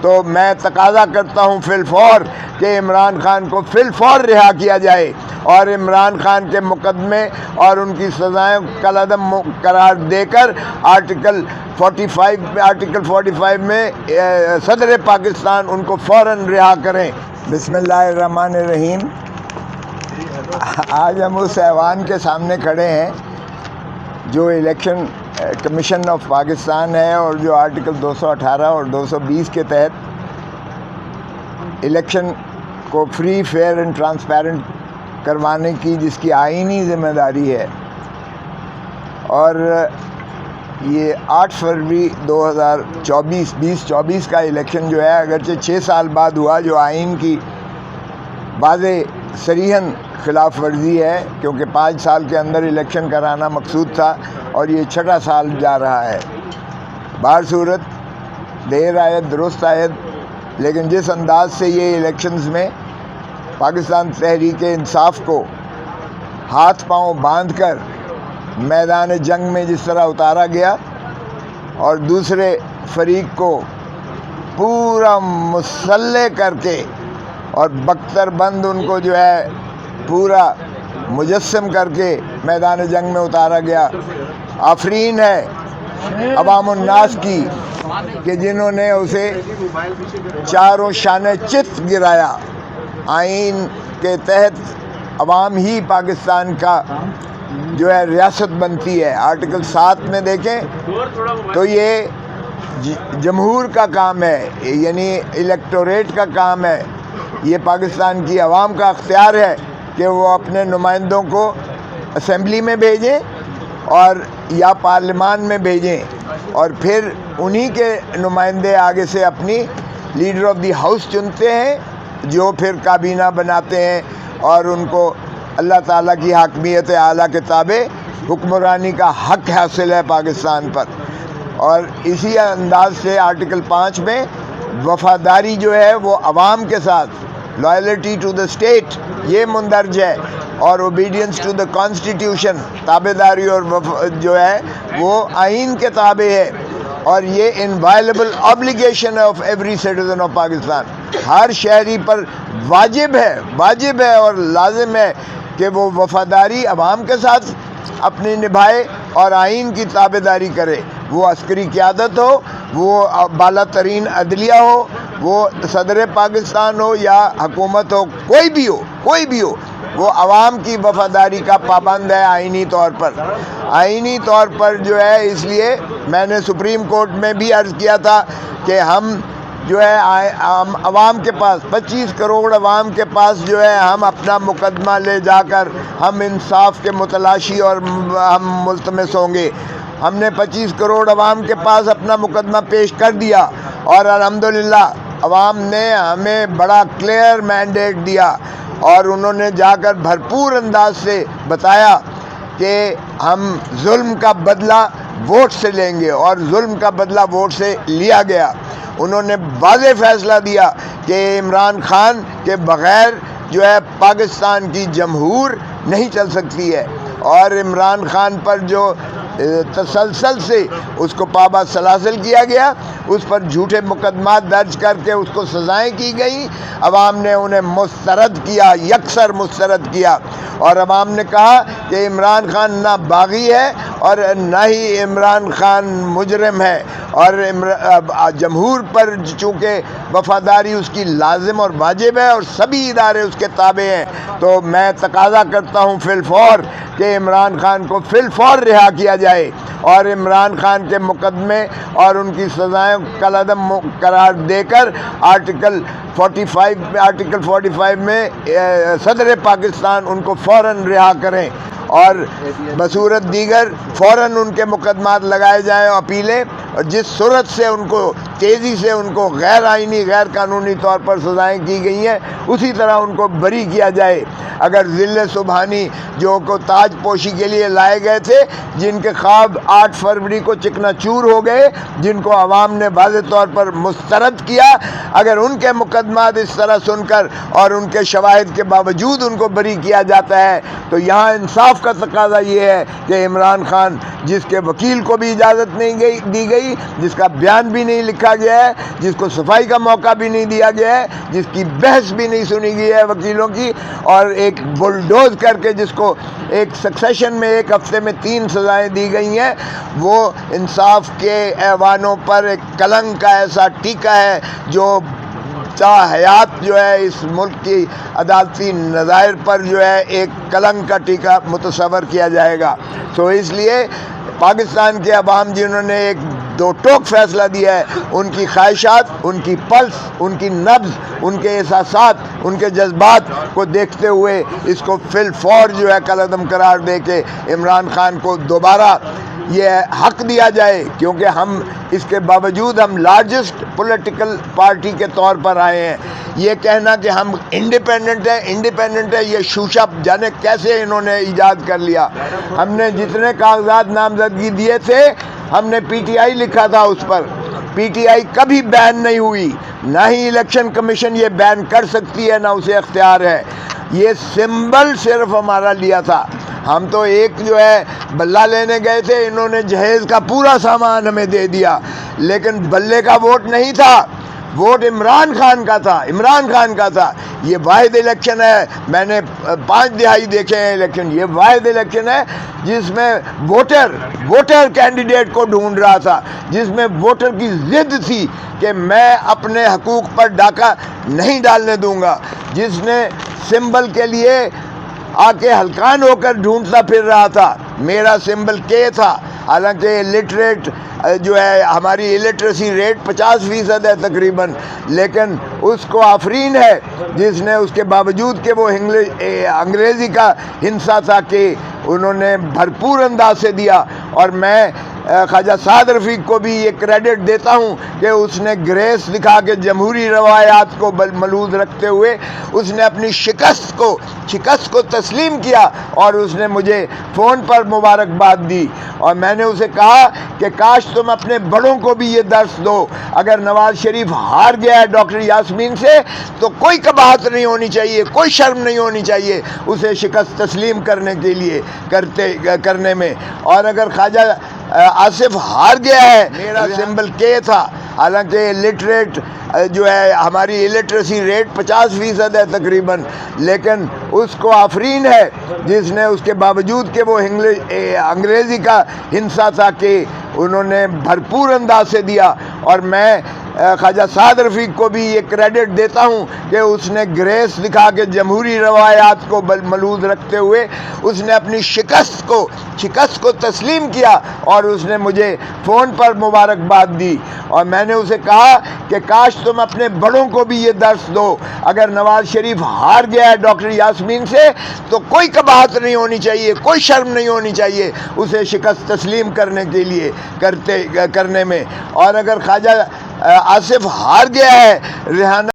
تو میں تقاضا کرتا ہوں فی الفور کہ عمران خان کو فی الفور رہا کیا جائے اور عمران خان کے مقدمے اور ان کی سزائیں کالعدم قرار دے کر آرٹیکل 45 میں صدر پاکستان ان کو فوراً رہا کریں۔ بسم اللہ الرحمن الرحیم۔ آج ہم اس ایوان کے سامنے کھڑے ہیں جو الیکشن کمیشن آف پاکستان ہے اور جو آرٹیکل 218 اور 220 کے تحت الیکشن کو فری، فیئر اینڈ ٹرانسپیرنٹ کروانے کی جس کی آئینی ذمہ داری ہے، اور یہ 8 فروری 2024 کا الیکشن جو ہے اگرچہ 6 سال بعد ہوا، جو آئین کی واضح صریحاً خلاف ورزی ہے کیونکہ 5 سال کے اندر الیکشن کرانا مقصود تھا اور یہ 6واں سال جا رہا ہے۔ بہر صورت دیر آید درست آید، لیکن جس انداز سے یہ الیکشنز میں پاکستان تحریک انصاف کو ہاتھ پاؤں باندھ کر میدان جنگ میں جس طرح اتارا گیا اور دوسرے فریق کو پورا مسلح کر کے اور بختر بند ان کو جو ہے پورا مجسم کر کے میدان جنگ میں اتارا گیا، آفرین ہے عوام الناس کی کہ جنہوں نے اسے چاروں شانے چت گرایا۔ آئین کے تحت عوام ہی پاکستان کا جو ہے ریاست بنتی ہے۔ آرٹیکل 7 میں دیکھیں تو یہ جمہور کا کام ہے، یعنی الیکٹوریٹ کا کام ہے، یہ پاکستان کی عوام کا اختیار ہے کہ وہ اپنے نمائندوں کو اسمبلی میں بھیجیں اور یا پارلیمان میں بھیجیں، اور پھر انہی کے نمائندے آگے سے اپنی لیڈر آف دی ہاؤس چنتے ہیں جو پھر کابینہ بناتے ہیں اور ان کو اللہ تعالیٰ کی حاکمیت اعلیٰ کے تابع حکمرانی کا حق حاصل ہے پاکستان پر۔ اور اسی انداز سے آرٹیکل 5 میں وفاداری جو ہے وہ عوام کے ساتھ، لائلٹی ٹو دا اسٹیٹ یہ مندرج ہے، اور اوبیڈینس ٹو دا کانسٹیٹیوشن تابع داری اور جو ہے وہ آئین کے تابع ہے، اور یہ inviolable obligation of every citizen of Pakistan, ہر شہری پر واجب ہے اور لازم ہے کہ وہ وفاداری عوام کے ساتھ اپنی نبھائے اور آئین کی تابع داری کرے، وہ عسکری قیادت ہو، وہ بالا ترین عدلیہ ہو، وہ صدر پاکستان ہو یا حکومت ہو، کوئی بھی ہو وہ عوام کی وفاداری کا پابند ہے آئینی طور پر جو ہے۔ اس لیے میں نے سپریم کورٹ میں بھی عرض کیا تھا کہ ہم جو ہے عوام کے پاس 25 کروڑ عوام کے پاس جو ہے ہم اپنا مقدمہ لے جا کر ہم انصاف کے متلاشی اور ہم ملتمس ہوں گے۔ ہم نے 25 کروڑ عوام کے پاس اپنا مقدمہ پیش کر دیا اور الحمدللہ عوام نے ہمیں بڑا کلیئر مینڈیٹ دیا، اور انہوں نے جا کر بھرپور انداز سے بتایا کہ ہم ظلم کا بدلہ ووٹ سے لیں گے، اور ظلم کا بدلہ ووٹ سے لیا گیا۔ انہوں نے واضح فیصلہ دیا کہ عمران خان کے بغیر جو ہے پاکستان کی جمہور نہیں چل سکتی ہے، اور عمران خان پر جو تسلسل سے اس کو پابا سلاسل کیا گیا، اس پر جھوٹے مقدمات درج کر کے اس کو سزائیں کی گئیں، عوام نے انہیں مسترد کیا، یکسر مسترد کیا، اور عوام نے کہا کہ عمران خان نہ باغی ہے اور نہ ہی عمران خان مجرم ہے، اور جمہور پر چونکہ وفاداری اس کی لازم اور واجب ہے اور سبھی ادارے اس کے تابع ہیں، تو میں تقاضا کرتا ہوں فی الفور کہ عمران خان کو فی الفور رہا کیا جائے اور عمران خان کے مقدمے اور ان کی سزائیں کالعدم قرار دے کر آرٹیکل 45 میں صدر پاکستان ان کو فوراً رہا کریں، اور بصورت دیگر فوراً ان کے مقدمات لگائے جائیں، اپیلیں، اور جس صورت سے ان کو تیزی سے ان کو غیر آئینی غیر قانونی طور پر سزائیں کی گئی ہیں اسی طرح ان کو بری کیا جائے۔ اگر ذل سبحانی جو کو تاج پوشی کے لیے لائے گئے تھے، جن کے خواب 8 فروری کو چکنا چور ہو گئے، جن کو عوام نے واضح طور پر مسترد کیا، اگر ان کے مقدمات اس طرح سن کر اور ان کے شواہد کے باوجود ان کو بری کیا جاتا ہے، تو یہاں انصاف کا تقاضا یہ ہے کہ عمران خان جس کے وکیل کو بھی اجازت نہیں دی گئی، جس کا بیان بھی نہیں لکھا رکھا گیا ہے، جس کو صفائی کا موقع بھی نہیں دیا گیا ہے، جس کی بحث بھی نہیں سنی گئی ہے وکیلوں کی، اور ایک بلڈوز کر کے جس کو ایک سکسیشن میں 1 ہفتے میں 3 سزائیں دی گئی ہیں، وہ انصاف کے ایوانوں پر ایک کلنک کا ایسا ٹیکا ہے جو تا حیات جو ہے اس ملک کی عدالتی نظائر پر جو ہے ایک کلنک کا ٹیکا متصور کیا جائے گا۔ تو اس لیے پاکستان کے عوام جنہوں نے ایک دو ٹوک فیصلہ دیا ہے، ان کی خواہشات، ان کی پلس، ان کی نبض، ان کے احساسات، ان کے جذبات کو دیکھتے ہوئے اس کو فی الفور جو ہے کالعدم قرار دے کے عمران خان کو دوبارہ یہ حق دیا جائے، کیونکہ ہم اس کے باوجود ہم لارجسٹ پولیٹیکل پارٹی کے طور پر آئے ہیں۔ یہ کہنا کہ ہم انڈیپینڈنٹ ہے، یہ شوشہ جانے کیسے انہوں نے ایجاد کر لیا۔ ہم نے جتنے کاغذات نامزدگی دیے تھے، ہم نے پی ٹی آئی لکھا تھا اس پر، پی ٹی آئی کبھی بین نہیں ہوئی، نہ ہی الیکشن کمیشن یہ بین کر سکتی ہے، نہ اسے اختیار ہے۔ یہ سمبل صرف ہمارا لیا تھا، ہم تو ایک جو ہے بلہ لینے گئے تھے، انہوں نے جہیز کا پورا سامان ہمیں دے دیا، لیکن بلے کا ووٹ نہیں تھا، ووٹ عمران خان کا تھا، عمران خان کا تھا۔ یہ واحد الیکشن ہے، میں نے 5 دہائی دیکھے ہیں الیکشن، یہ واحد الیکشن ہے جس میں ووٹر کینڈیڈیٹ کو ڈھونڈ رہا تھا، جس میں ووٹر کی ضد تھی کہ میں اپنے حقوق پر ڈاکہ نہیں ڈالنے دوں گا، جس نے سمبل کے لیے آ کے ہلکان ہو کر ڈھونڈتا پھر رہا تھا۔ میرا سمبل کے تھا، حالانکہ لٹریٹ جو ہے ہماری الٹریسی ریٹ 50% ہے تقریباً، لیکن اس کو آفرین ہے جس نے اس کے باوجود کہ وہ انگریزی کا ہنسا تھا کہ انہوں نے بھرپور انداز سے دیا۔ اور میں خواجہ سعد رفیق کو بھی یہ کریڈٹ دیتا ہوں کہ اس نے گریس دکھا کے جمہوری روایات کو ملحوظ رکھتے ہوئے اس نے اپنی شکست کو تسلیم کیا، اور اس نے مجھے فون پر مبارکباد دی، اور میں نے اسے کہا کہ کاش تم اپنے بڑوں کو بھی یہ درس دو۔ اگر نواز شریف ہار گیا ہے ڈاکٹر یاسمین سے تو کوئی قباحت نہیں ہونی چاہیے، کوئی شرم نہیں ہونی چاہیے اسے شکست تسلیم کرنے میں۔ اور اگر خواجہ آصف ہار گیا ہے، میرا سمبل کے تھا، حالانکہ لٹریٹ جو ہے ہماری الٹریسی ریٹ 50% ہے تقریباً، لیکن اس کو آفرین ہے جس نے اس کے باوجود کہ وہ انگریزی کا ہنسا تھا کہ انہوں نے بھرپور انداز سے دیا۔ اور میں خواجہ سعد رفیق کو بھی یہ کریڈٹ دیتا ہوں کہ اس نے گریس دکھا کے جمہوری روایات کو ملحوظ رکھتے ہوئے اس نے اپنی شکست کو تسلیم کیا، اور اس نے مجھے فون پر مبارکباد دی، اور میں نے اسے کہا کہ کاش تم اپنے بڑوں کو بھی یہ درس دو۔ اگر نواز شریف ہار گیا ہے ڈاکٹر یاسمین سے تو کوئی قباحت نہیں ہونی چاہیے، کوئی شرم نہیں ہونی چاہیے اسے شکست تسلیم کرنے میں۔ اور اگر خواجہ آصف ہار گیا ہے ریحانہ